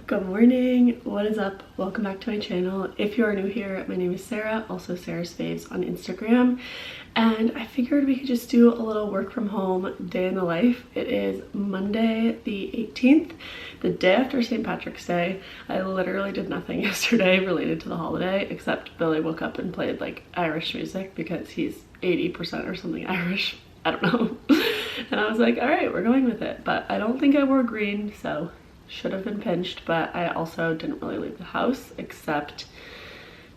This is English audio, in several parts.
Good morning, what is up? Welcome back to my channel. If you are new here, my name is Sarah, also Sarah's Faves on Instagram, and I figured we could just do a little work from home day in the life. It is Monday the 18th, the day after St. Patrick's Day. I literally did nothing yesterday related to the holiday, except Billy woke up and played like Irish music because he's 80% or something Irish. I don't know. And I was like, all right, we're going with it. But I don't think I wore green, so should have been pinched. But I also didn't really leave the house except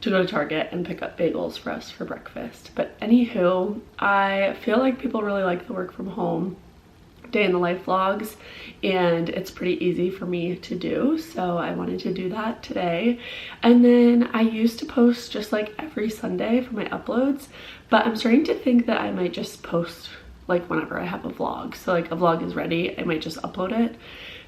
to go to Target and pick up bagels for us for breakfast. But anywho, I feel like people really like the work from home day in the life vlogs, and it's pretty easy for me to do, so I wanted to do that today. And then I used to post just like every Sunday for my uploads, but I'm starting to think that I might just post like whenever I have a vlog. So like a vlog is ready, I might just upload it,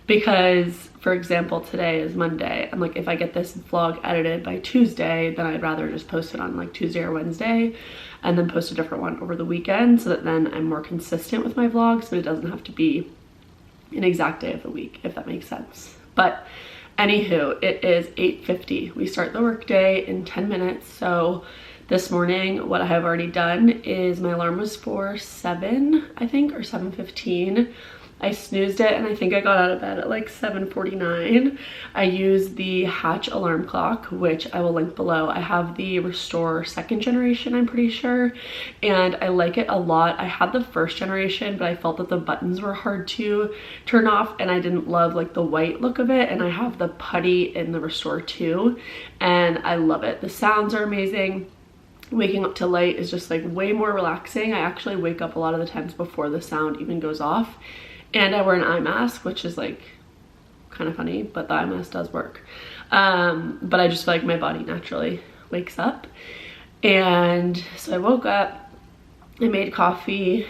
because for example today is Monday, and like if I get this vlog edited by Tuesday, then I'd rather just post it on like Tuesday or Wednesday and then post a different one over the weekend, so that then I'm more consistent with my vlogs, but it doesn't have to be an exact day of the week, if that makes sense. But anywho, it is 8:50. We start the workday in 10 minutes. So this morning, what I have already done is my alarm was for 7, I think, or 7:15. I snoozed it and I think I got out of bed at like 7:49. I used the Hatch alarm clock, which I will link below. I have the Restore second generation, I'm pretty sure, and I like it a lot. I had the first generation, but I felt that the buttons were hard to turn off and I didn't love like the white look of it, and I have the putty in the Restore 2 and I love it. The sounds are amazing. Waking up to light is just like way more relaxing. I actually wake up a lot of the times before the sound even goes off. And I wear an eye mask, which is like kind of funny, but the eye mask does work. But I just feel like my body naturally wakes up. And so I woke up, I made coffee,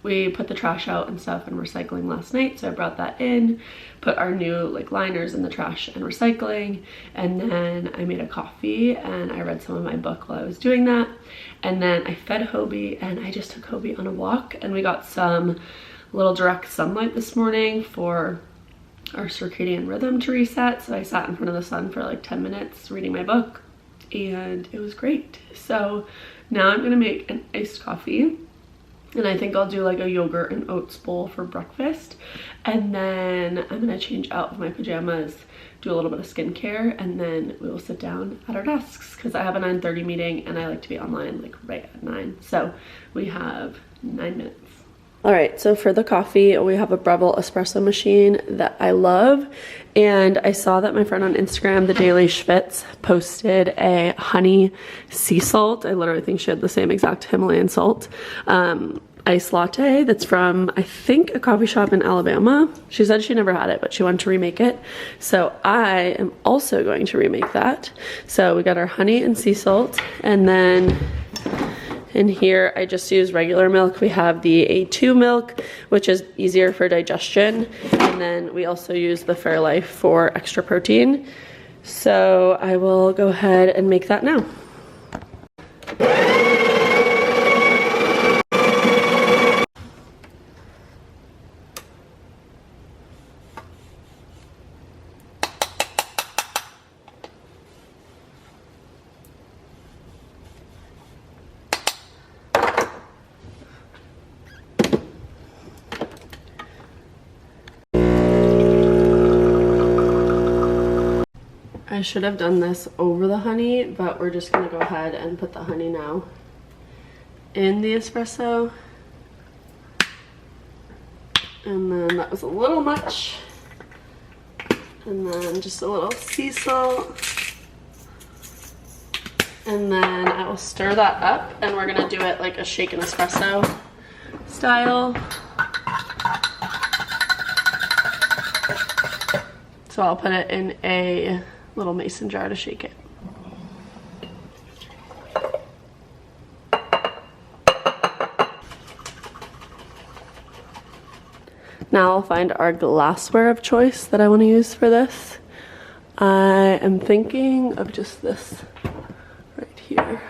we put the trash out and stuff and recycling last night, so I brought that in, put our new like liners in the trash and recycling, and then I made a coffee and I read some of my book while I was doing that. And then I fed Hobie and I just took Hobie on a walk, and we got some little direct sunlight this morning for our circadian rhythm to reset. So I sat in front of the sun for like 10 minutes reading my book and it was great. So now I'm gonna make an iced coffee, and I think I'll do like a yogurt and oats bowl for breakfast, and then I'm gonna change out of my pajamas, do a little bit of skincare, and then we will sit down at our desks because I have a 9:30 meeting and I like to be online like right at 9. So we have 9 minutes. All right, so for the coffee, we have a Breville espresso machine that I love. And I saw that my friend on Instagram, the Daily Schwitz, posted a honey sea salt. I literally think she had the same exact Himalayan salt ice latte that's from, I think, a coffee shop in Alabama. She said she never had it, but she wanted to remake it. So I am also going to remake that. So we got our honey and sea salt, and then in here, I just use regular milk. We have the A2 milk, which is easier for digestion. And then we also use the Fairlife for extra protein. So I will go ahead and make that now. I should have done this over the honey, but we're just gonna go ahead and put the honey now in the espresso. And then that was a little much. And then just a little sea salt. And then I will stir that up, and we're gonna do it like a shaken espresso style. So I'll put it in a little mason jar to shake it. Now I'll find our glassware of choice that I want to use for this. I am thinking of just this right here.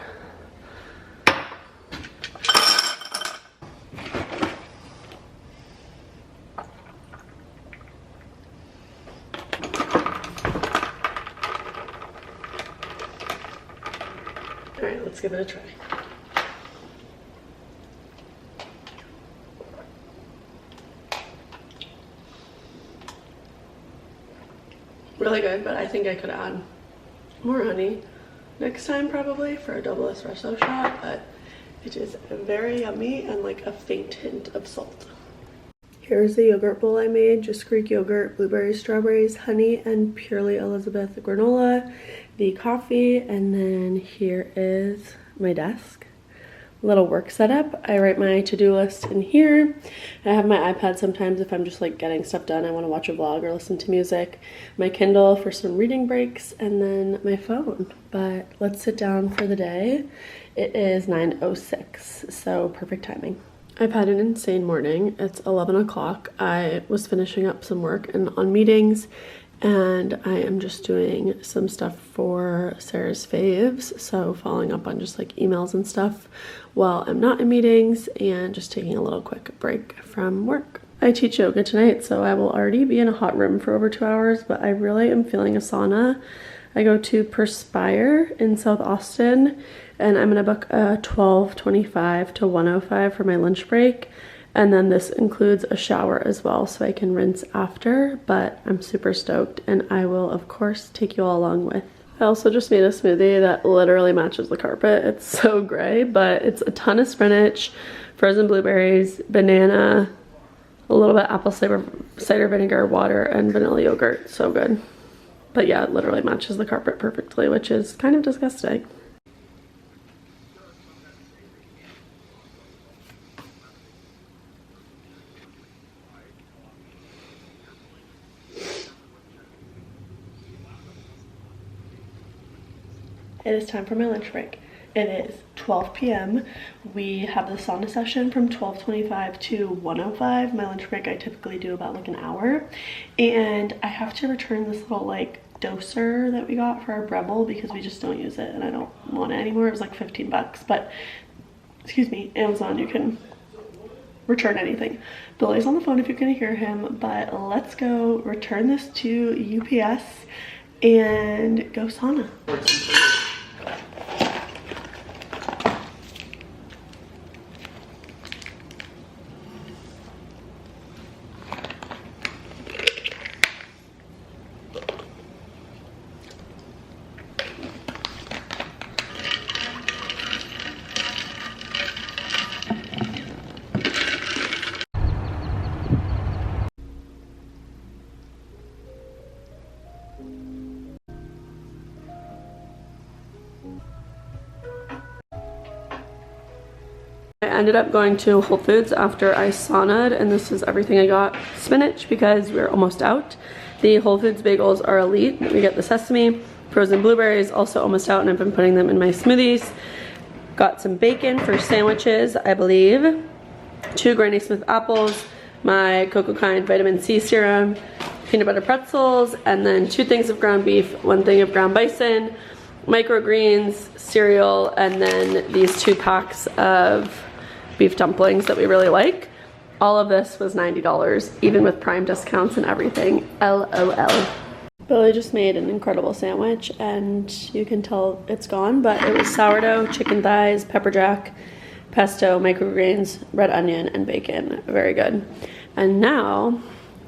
All right, let's give it a try. Really good, but I think I could add more honey next time probably for a double espresso shot, but it is very yummy and like a faint hint of salt. Here's the yogurt bowl I made, just Greek yogurt, blueberries, strawberries, honey, and purely Elizabeth granola, the coffee, and then here is my desk. Little work setup. I write my to-do list in here. I have my iPad sometimes if I'm just like getting stuff done. I want to watch a vlog or listen to music. My Kindle for some reading breaks, and then my phone. But let's sit down for the day. It is 9:06, so perfect timing. I've had an insane morning. It's 11 o'clock. I was finishing up some work and on meetings, and I am just doing some stuff for Sarah's faves, so following up on just like emails and stuff while I'm not in meetings and just taking a little quick break from work. I teach yoga tonight, so I will already be in a hot room for over 2 hours, but I really am feeling a sauna. I go to Perspire in South Austin, and I'm gonna book a 12:25 to 1:05 for my lunch break. And then this includes a shower as well, so I can rinse after, but I'm super stoked, and I will of course take you all along with. I also just made a smoothie that literally matches the carpet. It's so gray, but it's a ton of spinach, frozen blueberries, banana, a little bit apple cider vinegar, water, and vanilla yogurt. So good. But yeah, it literally matches the carpet perfectly, which is kind of disgusting. It is time for my lunch break. It is 12 p.m. We have the sauna session from 12:25 to 1:05. My lunch break I typically do about like an hour. And I have to return this little like doser that we got for our Breville because we just don't use it and I don't want it anymore. It was like 15 bucks, but excuse me, Amazon, you can return anything. Billy's on the phone if you can hear him, but let's go return this to UPS and go sauna. I ended up going to Whole Foods after I saunaed, and this is everything I got. Spinach because we're almost out. The Whole Foods bagels are elite. We get the sesame, frozen blueberries, also almost out, and I've been putting them in my smoothies. Got some bacon for sandwiches, I believe. 2 Granny Smith apples, my Cocoa Kind vitamin C serum, peanut butter pretzels, and then 2 things of ground beef, 1 thing of ground bison, microgreens, cereal, and then these 2 packs of beef dumplings that we really like. All of this was $90, even with Prime discounts and everything. LOL. Billy just made an incredible sandwich, and you can tell it's gone, but it was sourdough, chicken thighs, pepper jack, pesto, microgreens, red onion, and bacon. Very good. And now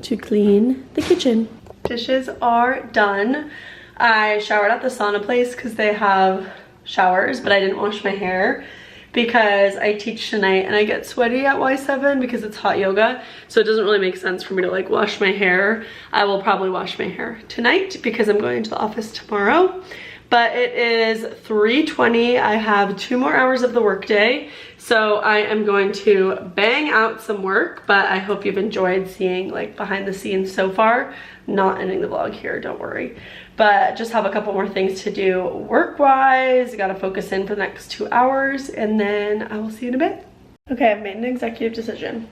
to clean the kitchen. Dishes are done. I showered at the sauna place because they have showers, but I didn't wash my hair because I teach tonight and I get sweaty at Y7 because it's hot yoga, so it doesn't really make sense for me to like wash my hair. I will probably wash my hair tonight because I'm going to the office tomorrow. But it is 3:20. I have 2 more hours of the workday, so I am going to bang out some work, but I hope you've enjoyed seeing like behind the scenes so far. Not ending the vlog here, don't worry. But just have a couple more things to do work-wise. Gotta focus in for the next 2 hours, and then I will see you in a bit. Okay, I've made an executive decision.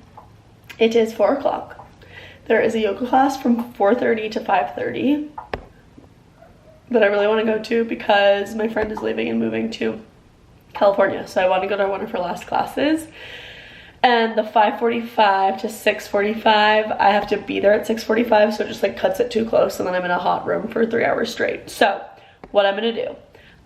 It is 4 o'clock. There is a yoga class from 4:30 to 5:30 that I really want to go to because my friend is leaving and moving to California, so I want to go to one of her last classes. And the 5:45 to 6:45, I have to be there at 6:45, so it just like cuts it too close, and then I'm in a hot room for 3 hours straight. So what I'm gonna do,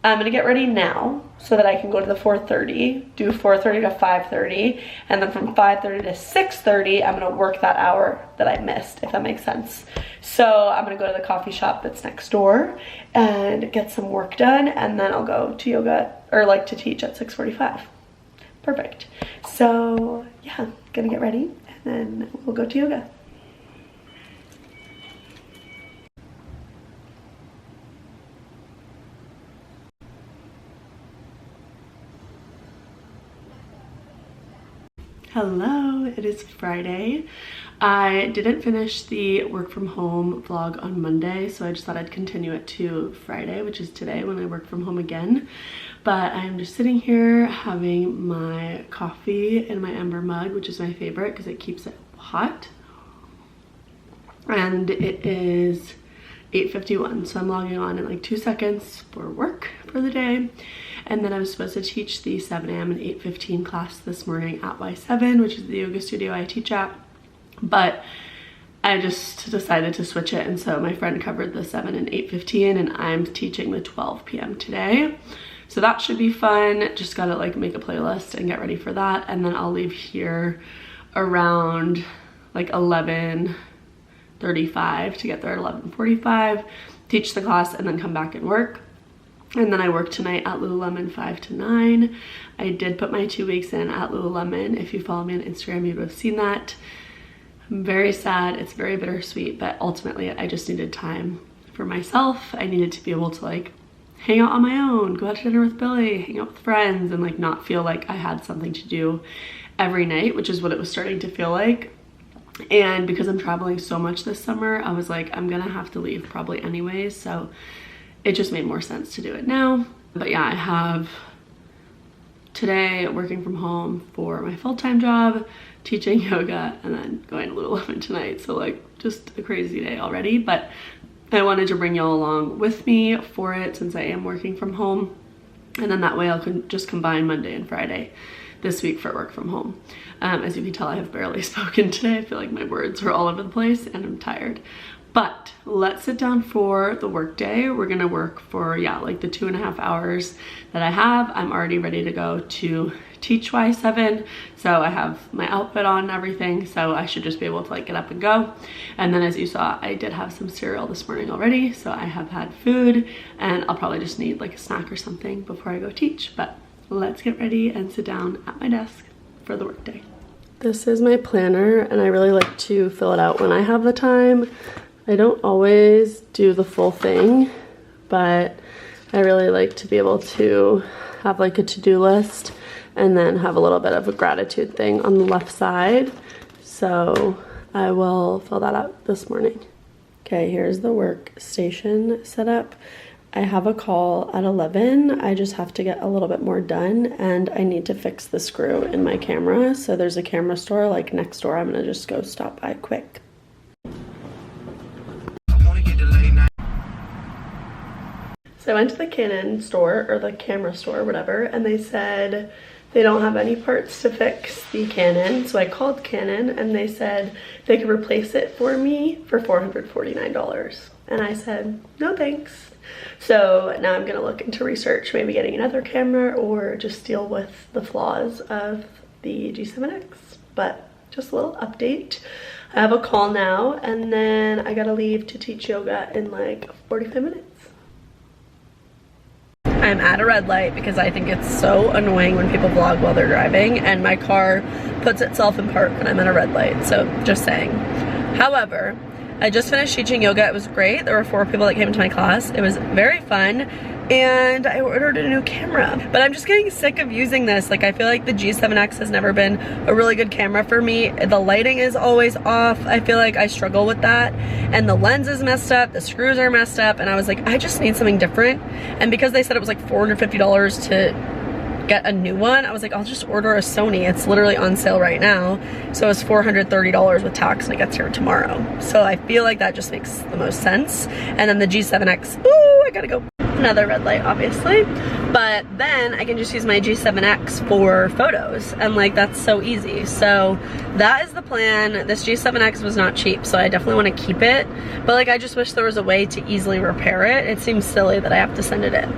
I'm gonna get ready now so that I can go to the 4:30, do 4:30 to 5:30, and then from 5:30 to 6:30, I'm gonna work that hour that I missed, if that makes sense. So I'm gonna go to the coffee shop that's next door and get some work done, and then I'll go to yoga, or like to teach at 6:45. Perfect. So yeah, gonna get ready and then we'll go to yoga. Hello, it is Friday. I didn't finish the work from home vlog on Monday, so I just thought I'd continue it to Friday, which is today when I work from home again. But I'm just sitting here having my coffee in my Ember mug, which is my favorite because it keeps it hot. And it is 8:51, so I'm logging on in like 2 seconds for work for the day. And then I was supposed to teach the 7 a.m. and 8:15 class this morning at Y7, which is the yoga studio I teach at. But I just decided to switch it, and so my friend covered the 7 and 8:15, and I'm teaching the 12 p.m. today. So that should be fun. Just gotta like make a playlist and get ready for that. And then I'll leave here around like 11:35 to get there at 11:45, teach the class, and then come back and work. And then I work tonight at Lululemon 5 to 9. I did put my 2 weeks in at Lululemon. If you follow me on Instagram, you would have seen that. I'm very sad. It's very bittersweet, but ultimately I just needed time for myself. I needed to be able to like hang out on my own, go out to dinner with Billy, hang out with friends, and like not feel like I had something to do every night, which is what it was starting to feel like. And because I'm traveling so much this summer, I was like, I'm gonna have to leave probably anyways, so it just made more sense to do it now. But yeah, I have today working from home for my full-time job, teaching yoga, and then going to Lululemon tonight. So like just a crazy day already, but I wanted to bring y'all along with me for it since I am working from home. And then that way I'll just combine Monday and Friday this week for work from home. As you can tell, I have barely spoken today. I feel like my words are all over the place and I'm tired. But let's sit down for the work day. We're gonna work for, yeah, like the 2.5 hours that I have. I'm already ready to go to teach Y7. So I have my outfit on and everything. So I should just be able to like get up and go. And then as you saw, I did have some cereal this morning already. So I have had food and I'll probably just need like a snack or something before I go teach. But let's get ready and sit down at my desk for the work day. This is my planner and I really like to fill it out when I have the time. I don't always do the full thing, but I really like to be able to have like a to-do list and then have a little bit of a gratitude thing on the left side. So I will fill that out this morning. Okay, here's the workstation setup. I have a call at 11. I just have to get a little bit more done and I need to fix the screw in my camera. So there's a camera store like next door. I'm gonna just go stop by quick. So I went to the Canon store, or the camera store, whatever, and they said they don't have any parts to fix the Canon. So I called Canon and they said they could replace it for me for $449. And I said, no thanks. So now I'm gonna look into research, maybe getting another camera or just deal with the flaws of the G7X. But just a little update. I have a call now and then I gotta leave to teach yoga in like 45 minutes. I'm at a red light because I think it's so annoying when people vlog while they're driving and my car puts itself in park when I'm at a red light, so just saying. However, I just finished teaching yoga. It was great. There were 4 people that came to my class. It was very fun and I ordered a new camera. But I'm just getting sick of using this. Like I feel like the G7X has never been a really good camera for me. The lighting is always off. I feel like I struggle with that. And the lens is messed up, the screws are messed up, and I was like, I just need something different. And because they said it was like $450 to get a new one, I was like, I'll just order a Sony. It's literally on sale right now. So it's $430 with tax and it gets here tomorrow. So I feel like that just makes the most sense. And then the G7X, ooh, I gotta go. Another red light, obviously. but then I can just use my G7X for photos, and like that's so easy. So that is the plan. This G7X was not cheap, so I definitely want to keep it, but like I just wish there was a way to easily repair it. It seems silly that I have to send it in,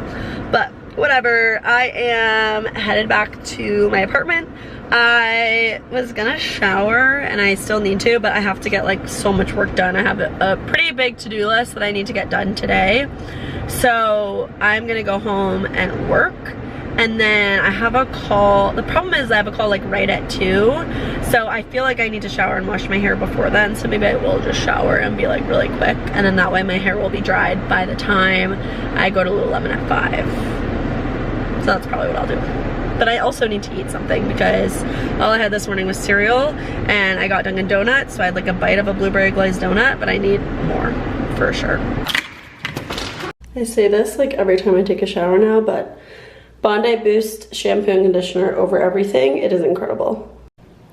but whatever. I am headed back to my apartment. I was gonna shower and I still need to, but I have to get like so much work done. I have a pretty big to-do list that I need to get done today. So I'm gonna go home and work, and then I have a call. The problem is I have a call like right at 2, so I feel like I need to shower and wash my hair before then, so maybe I will just shower and be like really quick, and then that way my hair will be dried by the time I go to Lululemon at 5. So that's probably what I'll do. But I also need to eat something because all I had this morning was cereal, and I got Dunkin' Donuts, so I had like a bite of a blueberry glazed donut, but I need more for sure. I say this like every time I take a shower now, but Bondi Boost shampoo and conditioner over everything. It is incredible.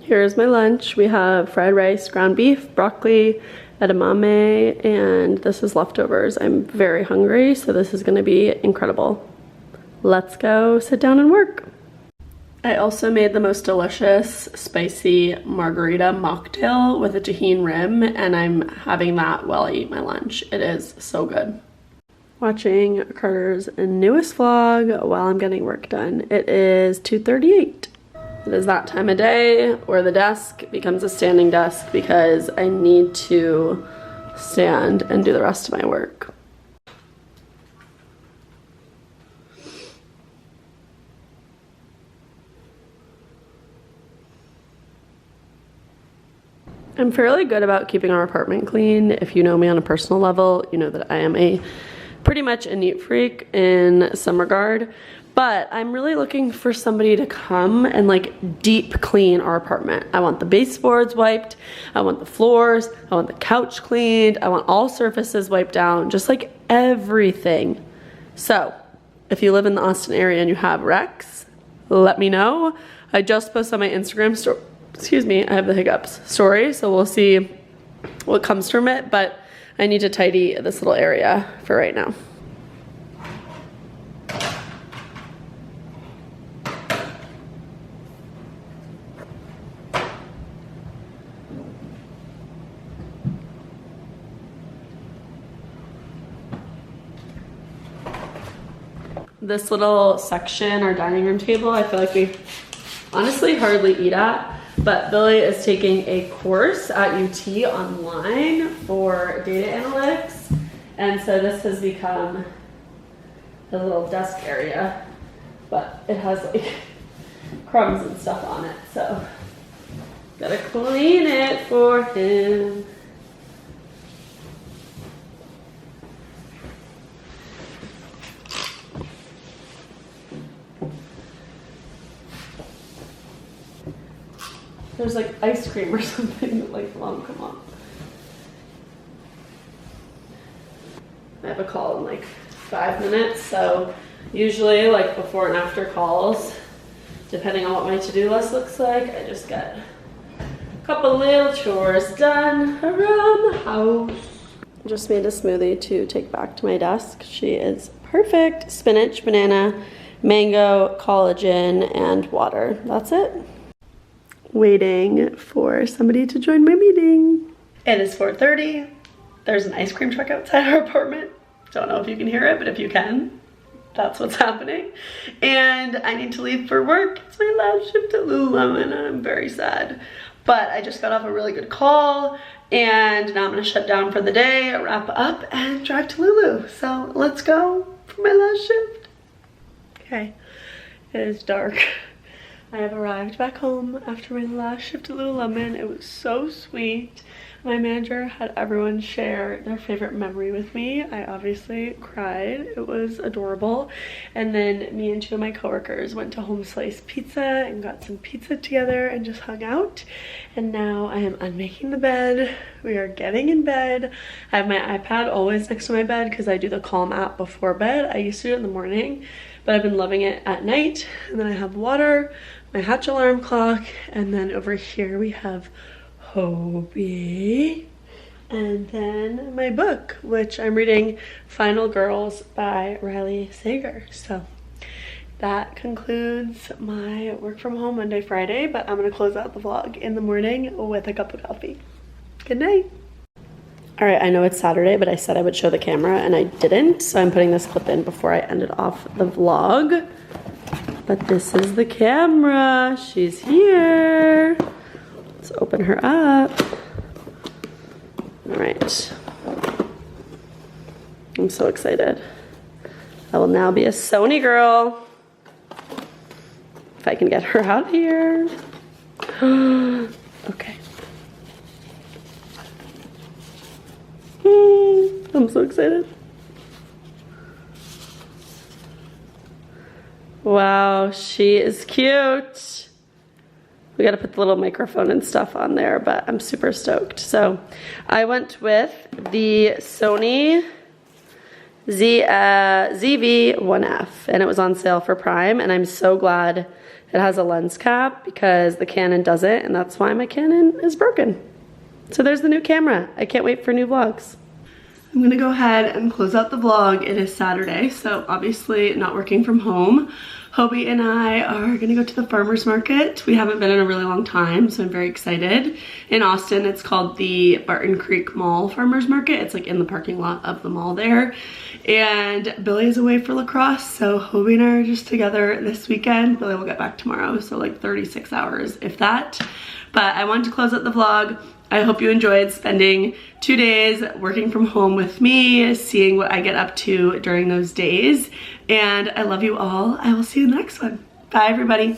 Here's my lunch. We have fried rice, ground beef, broccoli, edamame, and this is leftovers. I'm very hungry, so this is gonna be incredible. Let's go sit down and work. I also made the most delicious spicy margarita mocktail with a tahini rim, and I'm having that while I eat my lunch. It is so good. Watching Carter's newest vlog while I'm getting work done. It is 2:38. It is that time of day where the desk becomes a standing desk because I need to stand and do the rest of my work. I'm fairly good about keeping our apartment clean. If you know me on a personal level, you know that I am pretty much a neat freak in some regard, but I'm really looking for somebody to come and like deep clean our apartment. I want the baseboards wiped, I want the floors, I want the couch cleaned, I want all surfaces wiped down, just like everything. So if you live in the Austin area and you have Rex, let me know. I just posted on my Instagram story. Excuse me, I have the hiccups story, so we'll see what comes from it, but I need to tidy this little area for right now. This little section, our dining room table, I feel like we honestly hardly eat at. But Billy is taking a course at UT online for data analytics. And so this has become a little desk area, but it has like crumbs and stuff on it. So gotta clean it for him. There's like ice cream or something that like won't come up. I have a call in like 5 minutes, so usually like before and after calls, depending on what my to-do list looks like, I just get a couple little chores done around the house. Just made a smoothie to take back to my desk. She is perfect. Spinach, banana, mango, collagen, and water. That's it. Waiting for somebody to join my meeting. It is 4:30. There's an ice cream truck outside our apartment. Don't know if you can hear it, but if you can, that's what's happening. And I need to leave for work. It's my last shift at Lululemon and I'm very sad. But I just got off a really good call and now I'm gonna shut down for the day, wrap up, and drive to Lulu. So let's go for my last shift. Okay, it is dark. I have arrived back home after my last shift at Lululemon. It was so sweet. My manager had everyone share their favorite memory with me. I obviously cried. It was adorable. And then me and 2 of my coworkers went to Home Slice Pizza and got some pizza together and just hung out. And now I am unmaking the bed. We are getting in bed. I have my iPad always next to my bed because I do the Calm app before bed. I used to do it in the morning, but I've been loving it at night. And then I have water, my Hatch alarm clock, and then over here we have Hobie, and then my book, which I'm reading Final Girls by Riley Sager. So that concludes my work from home Monday, Friday, but I'm gonna close out the vlog in the morning with a cup of coffee. Good night. All right, I know it's Saturday, but I said I would show the camera and I didn't, so I'm putting this clip in before I ended off the vlog. But this is the camera. She's here. Let's open her up. All right. I'm so excited. I will now be a Sony girl. If I can get her out here. Okay. I'm so excited. Wow, she is cute. We gotta put the little microphone and stuff on there, but I'm super stoked. So I went with the Sony ZV-1F and it was on sale for Prime, and I'm so glad it has a lens cap because the Canon doesn't, and that's why my Canon is broken. So there's the new camera. I can't wait for new vlogs. I'm gonna go ahead and close out the vlog. It is Saturday, so obviously not working from home. Hobie and I are gonna go to the farmer's market. We haven't been in a really long time, so I'm very excited. In Austin, it's called the Barton Creek Mall Farmer's Market. It's like in the parking lot of the mall there. And Billy is away for lacrosse, so Hobie and I are just together this weekend. Billy will get back tomorrow, so like 36 hours, if that. But I wanted to close out the vlog. I hope you enjoyed spending 2 days working from home with me, seeing what I get up to during those days. And I love you all. I will see you in the next one. Bye, everybody.